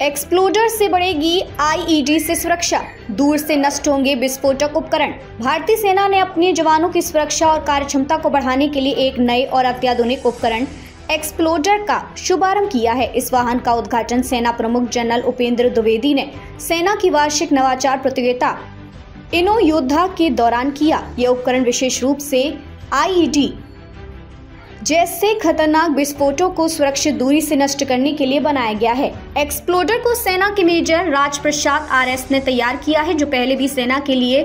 Exploder से बढ़ेगी IED से सुरक्षा, दूर से नष्ट होंगे विस्फोटक उपकरण। भारतीय सेना ने अपने जवानों की सुरक्षा और कार्यक्षमता को बढ़ाने के लिए एक नए और अत्याधुनिक उपकरण एक्सप्लोडर का शुभारंभ किया है। इस वाहन का उद्घाटन सेना प्रमुख जनरल उपेंद्र द्विवेदी ने सेना की वार्षिक नवाचार प्रतियोगिता इनो योद्धा के दौरान किया। यह उपकरण विशेष रूप से आईईडी जैसे खतरनाक विस्फोटों को सुरक्षित दूरी से नष्ट करने के लिए बनाया गया है। एक्सप्लोडर को सेना के मेजर राजप्रसाद आरएस ने तैयार किया है, जो पहले भी सेना के लिए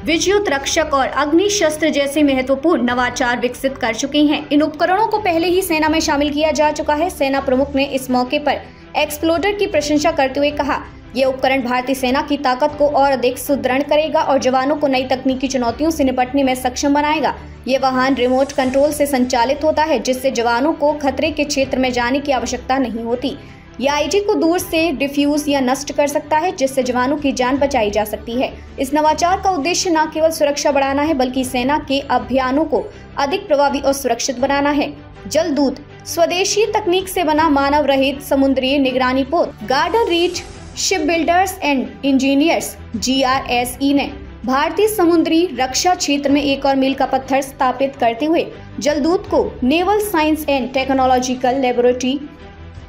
विद्युत रक्षक और अग्नि शस्त्र जैसे महत्वपूर्ण नवाचार विकसित कर चुके हैं। इन उपकरणों को पहले ही सेना में शामिल किया जा चुका है। सेना प्रमुख ने इस मौके पर एक्सप्लोडर की प्रशंसा करते हुए कहा, यह उपकरण भारतीय सेना की ताकत को और अधिक सुदृढ़ करेगा और जवानों को नई तकनीकी चुनौतियों से निपटने में सक्षम बनाएगा। ये वाहन रिमोट कंट्रोल से संचालित होता है, जिससे जवानों को खतरे के क्षेत्र में जाने की आवश्यकता नहीं होती। यह आईईडी को दूर से डिफ्यूज या नष्ट कर सकता है, जिससे जवानों की जान बचाई जा सकती है। इस नवाचार का उद्देश्य न केवल सुरक्षा बढ़ाना है, बल्कि सेना के अभियानों को अधिक प्रभावी और सुरक्षित बनाना है। जलदूत स्वदेशी तकनीक से बना मानव रहित समुद्री निगरानी पोत garden reach ship builders and engineers GRSE ने भारतीय समुद्री रक्षा क्षेत्र में एक और मील का पत्थर स्थापित करते हुए जलदूत को naval science and technological laboratory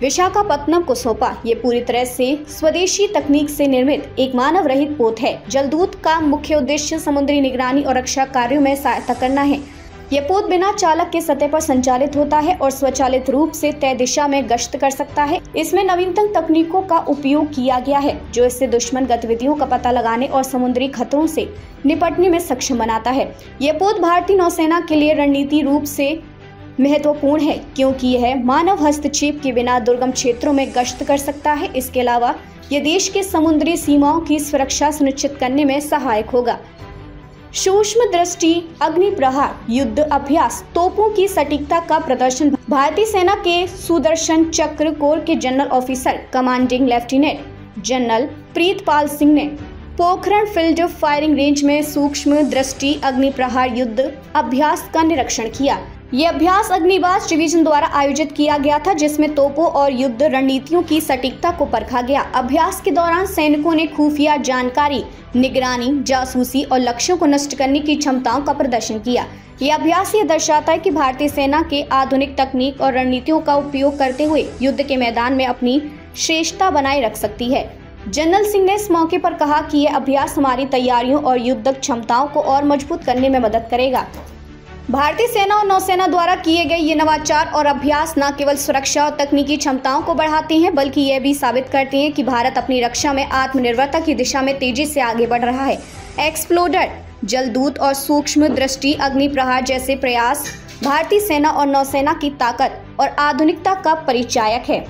Visakhapatnam को सौंपा। ये पूरी तरह से स्वदेशी तकनीक से निर्मित एक मानव रहित पोत है। जलदूत का मुख्य उद्देश्य समुद्री निगरानी और रक्षा कार्यों में सहायता करना है। यह पोत बिना चालक के सतह पर संचालित होता है और स्वचालित रूप से तय दिशा में गश्त कर सकता है। इसमें नवीनतम तकनीकों का उपयोग किया गया है, जो इससे दुश्मन गतिविधियों का पता लगाने और समुद्री खतरों से निपटने में सक्षम बनाता है। यह पोत भारतीय नौसेना के लिए रणनीतिक रूप से महत्वपूर्ण है, क्योंकि यह मानव हस्तक्षेप के बिना दुर्गम क्षेत्रों में गश्त कर सकता है। इसके अलावा यह देश के समुद्री सीमाओं की सुरक्षा सुनिश्चित करने में सहायक होगा। सूक्ष्म दृष्टि अग्नि प्रहार युद्ध अभ्यास तोपों की सटीकता का प्रदर्शन। भारतीय सेना के सुदर्शन चक्र कोर के general officer commanding lieutenant general Pritpal Singh ने पोखरण फील्ड फायरिंग रेंज में सूक्ष्म दृष्टि अग्नि प्रहार युद्ध अभ्यास का निरीक्षण किया। ये अभ्यास अग्निबाज डिवीजन द्वारा आयोजित किया गया था, जिसमें तोपों और युद्ध रणनीतियों की सटीकता को परखा गया। अभ्यास के दौरान सैनिकों ने खुफिया जानकारी, निगरानी, जासूसी और लक्ष्यों को नष्ट करने की क्षमताओं का प्रदर्शन किया। यह अभ्यास ये दर्शाता है कि भारतीय सेना के आधुनिक तकनीक और रणनीतियों का उपयोग करते हुए युद्ध के मैदान में अपनी श्रेष्ठता बनाए रख सकती है। जनरल सिंह ने इस मौके पर कहा कि यह अभ्यास हमारी तैयारियों और युद्ध क्षमताओं को और मजबूत करने में मदद करेगा। भारतीय सेना और नौसेना द्वारा किए गए ये नवाचार और अभ्यास न केवल सुरक्षा और तकनीकी क्षमताओं को बढ़ाते हैं, बल्कि यह भी साबित करते हैं कि भारत अपनी रक्षा में आत्मनिर्भरता की दिशा में तेजी से आगे बढ़ रहा है। एक्सप्लोडर, जलदूत और सूक्ष्म दृष्टि अग्नि प्रहार जैसे प्रयास भारतीय सेना और नौसेना की ताकत और आधुनिकता का परिचायक है।